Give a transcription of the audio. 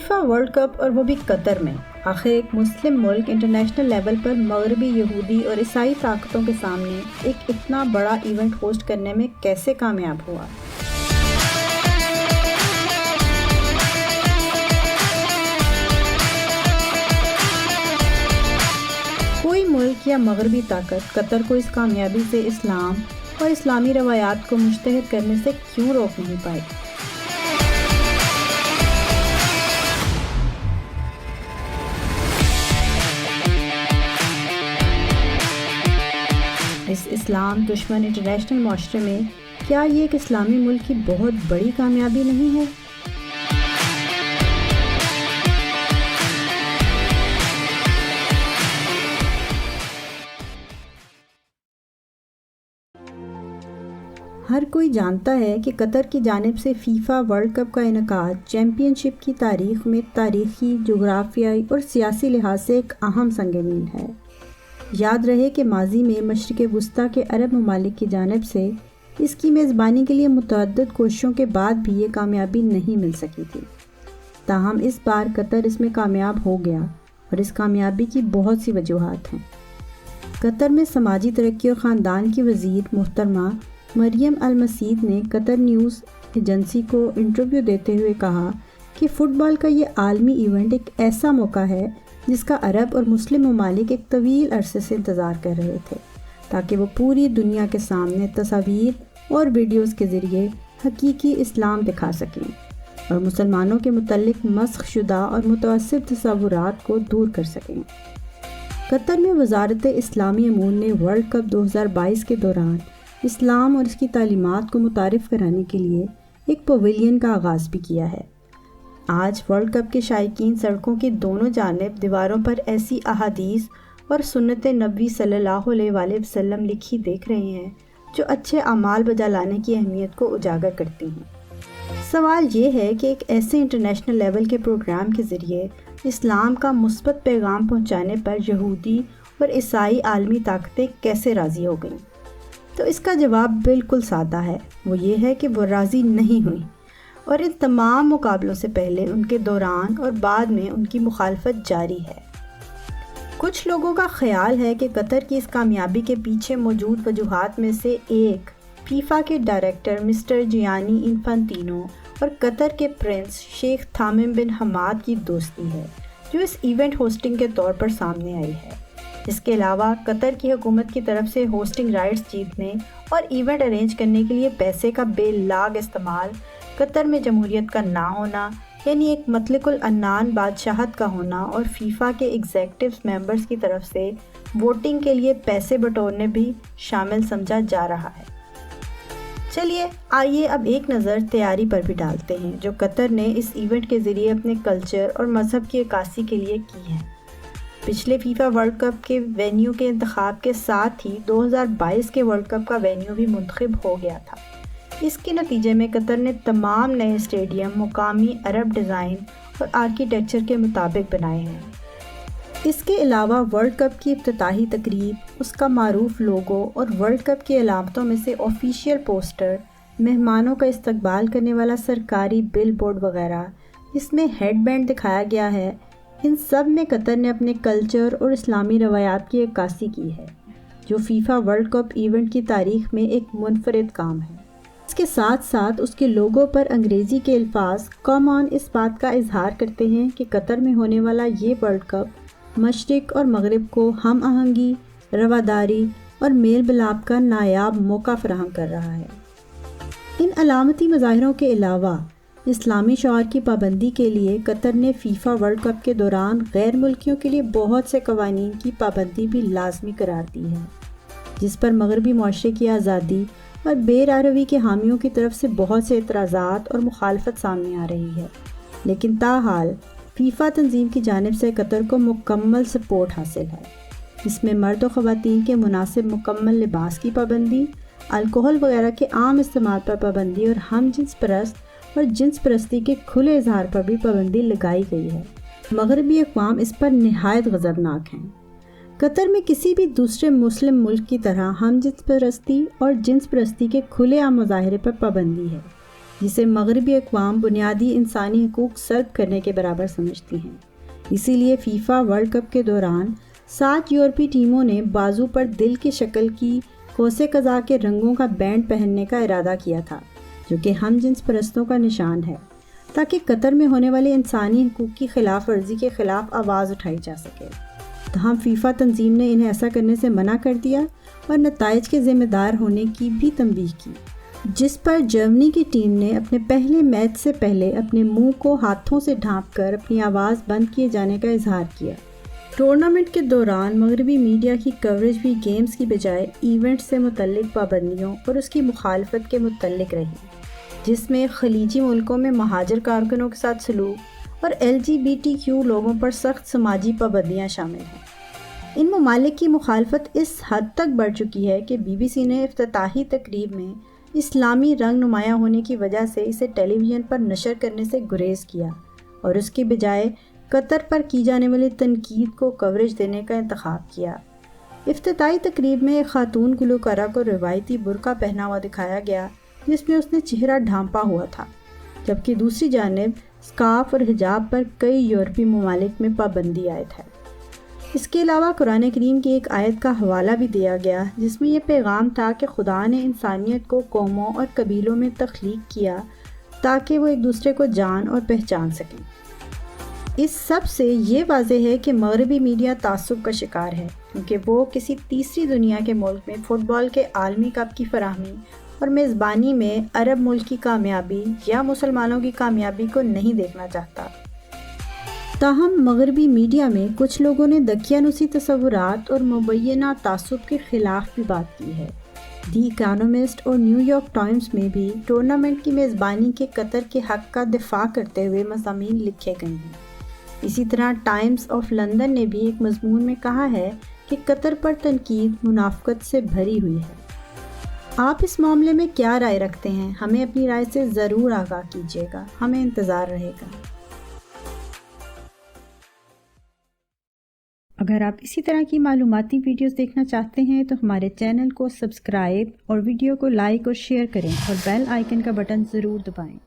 FIFA world cup اور وہ بھی قطر میں، آخر ایک مسلم ملک انٹرنیشنل لیول پر مغربی یہودی اور عیسائی طاقتوں کے سامنے ایک اتنا بڑا ایونٹ ہوسٹ کرنے میں کیسے کامیاب ہوا؟ کوئی ملک یا مغربی طاقت قطر کو اس کامیابی سے اسلام اور اسلامی روایات کو مشتہر کرنے سے کیوں روک نہیں پائی؟ اس اسلام دشمن انٹرنیشنل معاشرے میں کیا یہ ایک اسلامی ملک کی بہت بڑی کامیابی نہیں ہے؟ ہر کوئی جانتا ہے کہ قطر کی جانب سے فیفا ورلڈ کپ کا انعقاد چیمپئن شپ کی تاریخ میں تاریخی، جغرافیائی اور سیاسی لحاظ سے ایک اہم سنگ میل ہے۔ یاد رہے کہ ماضی میں مشرق وسطیٰ کے عرب ممالک کی جانب سے اس کی میزبانی کے لیے متعدد کوششوں کے بعد بھی یہ کامیابی نہیں مل سکی تھی۔ تاہم اس بار قطر اس میں کامیاب ہو گیا اور اس کامیابی کی بہت سی وجوہات ہیں۔ قطر میں سماجی ترقی اور خاندان کی وزیر محترمہ مریم المسید نے قطر نیوز ایجنسی کو انٹرویو دیتے ہوئے کہا کہ فٹ بال کا یہ عالمی ایونٹ ایک ایسا موقع ہے جس کا عرب اور مسلم ممالک ایک طویل عرصے سے انتظار کر رہے تھے، تاکہ وہ پوری دنیا کے سامنے تصاویر اور ویڈیوز کے ذریعے حقیقی اسلام دکھا سکیں اور مسلمانوں کے متعلق مسخ شدہ اور متعصب تصورات کو دور کر سکیں۔ قطر میں وزارت اسلامی امور نے ورلڈ کپ 2022 کے دوران اسلام اور اس کی تعلیمات کو متعارف کرانے کے لیے ایک پویلین کا آغاز بھی کیا ہے۔ آج ورلڈ کپ کے شائقین سڑکوں کی دونوں جانب دیواروں پر ایسی احادیث اور سنت نبوی صلی اللہ علیہ وآلہ وسلم لکھی دیکھ رہے ہیں جو اچھے اعمال بجا لانے کی اہمیت کو اجاگر کرتی ہیں۔ سوال یہ ہے کہ ایک ایسے انٹرنیشنل لیول کے پروگرام کے ذریعے اسلام کا مثبت پیغام پہنچانے پر یہودی اور عیسائی عالمی طاقتیں کیسے راضی ہو گئیں؟ تو اس کا جواب بالکل سادہ ہے، وہ یہ ہے کہ وہ راضی نہیں ہوئیں اور ان تمام مقابلوں سے پہلے، ان کے دوران اور بعد میں ان کی مخالفت جاری ہے۔ کچھ لوگوں کا خیال ہے کہ قطر کی اس کامیابی کے پیچھے موجود وجوہات میں سے ایک فیفا کے ڈائریکٹر مسٹر جیانی انفانتینو اور قطر کے پرنس شیخ تھامم بن حماد کی دوستی ہے، جو اس ایونٹ ہوسٹنگ کے طور پر سامنے آئی ہے۔ اس کے علاوہ قطر کی حکومت کی طرف سے ہوسٹنگ رائٹس جیتنے اور ایونٹ ارینج کرنے کے لیے پیسے کا بے لاگ استعمال، قطر میں جمہوریت کا نہ ہونا یعنی ایک مطلق العنان بادشاہت کا ہونا اور فیفا کے ایگزیکٹو ممبرز کی طرف سے ووٹنگ کے لیے پیسے بٹورنے بھی شامل سمجھا جا رہا ہے۔ چلیے آئیے اب ایک نظر تیاری پر بھی ڈالتے ہیں جو قطر نے اس ایونٹ کے ذریعے اپنے کلچر اور مذہب کی عکاسی کے لیے کی ہے۔ پچھلے فیفا ورلڈ کپ کے وینیو کے انتخاب کے ساتھ ہی 2022 کے ورلڈ کپ کا وینیو بھی منتخب ہو گیا تھا۔ اس کے نتیجے میں قطر نے تمام نئے اسٹیڈیم مقامی عرب ڈیزائن اور آرکیٹیکچر کے مطابق بنائے ہیں۔ اس کے علاوہ ورلڈ کپ کی افتتاحی تقریب، اس کا معروف لوگو اور ورلڈ کپ کی علامتوں میں سے آفیشیل پوسٹر، مہمانوں کا استقبال کرنے والا سرکاری بل بورڈ وغیرہ، اس میں ہیڈ بینڈ دکھایا گیا ہے، ان سب میں قطر نے اپنے کلچر اور اسلامی روایات کی عکاسی کی ہے، جو فیفا ورلڈ کپ ایونٹ کی تاریخ میں ایک منفرد کام ہے۔ اس کے ساتھ ساتھ اس کے لوگو پر انگریزی کے الفاظ کم آن اس بات کا اظہار کرتے ہیں کہ قطر میں ہونے والا یہ ورلڈ کپ مشرق اور مغرب کو ہم آہنگی، رواداری اور میل ملاپ کا نایاب موقع فراہم کر رہا ہے۔ ان علامتی مظاہروں کے علاوہ اسلامی شعار کی پابندی کے لیے قطر نے فیفا ورلڈ کپ کے دوران غیر ملکیوں کے لیے بہت سے قوانین کی پابندی بھی لازمی قرار دی ہے، جس پر مغربی معاشرے کی آزادی اور بے راروی کے حامیوں کی طرف سے بہت سے اعتراضات اور مخالفت سامنے آ رہی ہے، لیکن تاحال فیفا تنظیم کی جانب سے قطر کو مکمل سپورٹ حاصل ہے۔ اس میں مرد و خواتین کے مناسب مکمل لباس کی پابندی، الکوہل وغیرہ کے عام استعمال پر پابندی اور ہم جنس پرست اور جنس پرستی کے کھلے اظہار پر بھی پابندی لگائی گئی ہے۔ مغربی اقوام اس پر نہایت غضبناک ہیں۔ قطر میں کسی بھی دوسرے مسلم ملک کی طرح ہم جنس پرستی اور جنس پرستی کے کھلے عام مظاہرے پر پابندی ہے۔ جسے مغربی اقوام بنیادی انسانی حقوق سلب کرنے کے برابر سمجھتی ہیں۔ اسی لیے فیفا ورلڈ کپ کے دوران 7 یورپی ٹیموں نے بازو پر دل کی شکل کی قوس قزح کے رنگوں کا بینڈ پہننے کا ارادہ کیا تھا، جو کہ ہم جنس پرستوں کا نشان ہے، تاکہ قطر میں ہونے والے انسانی حقوق کی خلاف ورزی کے خلاف آواز اٹھائی جا سکے۔ تاہم فیفا تنظیم نے انہیں ایسا کرنے سے منع کر دیا اور نتائج کے ذمہ دار ہونے کی بھی تنبیہ کی، جس پر جرمنی کی ٹیم نے اپنے پہلے میچ سے پہلے اپنے منہ کو ہاتھوں سے ڈھانپ کر اپنی آواز بند کیے جانے کا اظہار کیا۔ ٹورنامنٹ کے دوران مغربی میڈیا کی کوریج بھی گیمز کی بجائے ایونٹ سے متعلق پابندیوں اور اس کی مخالفت کے متعلق رہی، جس میں خلیجی ملکوں میں مہاجر کارکنوں کے ساتھ سلوک اور LGBTQ لوگوں پر سخت سماجی پابندیاں شامل ہیں۔ ان ممالک کی مخالفت اس حد تک بڑھ چکی ہے کہ BBC نے افتتاحی تقریب میں اسلامی رنگ نمایاں ہونے کی وجہ سے اسے ٹیلی ویژن پر نشر کرنے سے گریز کیا اور اس کے بجائے قطر پر کی جانے والی تنقید کو کوریج دینے کا انتخاب کیا۔ افتتاحی تقریب میں ایک خاتون گلوکارہ کو روایتی برقع پہنا ہوا دکھایا گیا، جس میں اس نے چہرہ ڈھانپا ہوا تھا، جبکہ دوسری جانب اسکارف اور حجاب پر کئی یورپی ممالک میں پابندی عائد ہے۔ اس کے علاوہ قرآن کریم کی ایک آیت کا حوالہ بھی دیا گیا، جس میں یہ پیغام تھا کہ خدا نے انسانیت کو قوموں اور قبیلوں میں تخلیق کیا تاکہ وہ ایک دوسرے کو جان اور پہچان سکیں۔ اس سب سے یہ واضح ہے کہ مغربی میڈیا تعصب کا شکار ہے، کیونکہ وہ کسی تیسری دنیا کے ملک میں فٹ بال کے عالمی کپ کی فراہمی اور میزبانی میں عرب ملک کی کامیابی یا مسلمانوں کی کامیابی کو نہیں دیکھنا چاہتا۔ تاہم مغربی میڈیا میں کچھ لوگوں نے دقیانوسی تصورات اور مبینہ تعصب کے خلاف بھی بات کی ہے۔ دی اکانومسٹ اور نیو یارک ٹائمز میں بھی ٹورنامنٹ کی میزبانی کے قطر کے حق کا دفاع کرتے ہوئے مضامین لکھے گئے ہیں۔ اسی طرح ٹائمز آف لندن نے بھی ایک مضمون میں کہا ہے کہ قطر پر تنقید منافقت سے بھری ہوئی ہے۔ آپ اس معاملے میں کیا رائے رکھتے ہیں؟ ہمیں اپنی رائے سے ضرور آگاہ کیجیے گا، ہمیں انتظار رہے گا۔ اگر آپ اسی طرح کی معلوماتی ویڈیوز دیکھنا چاہتے ہیں تو ہمارے چینل کو سبسکرائب اور ویڈیو کو لائک اور شیئر کریں اور بیل آئیکن کا بٹن ضرور دبائیں۔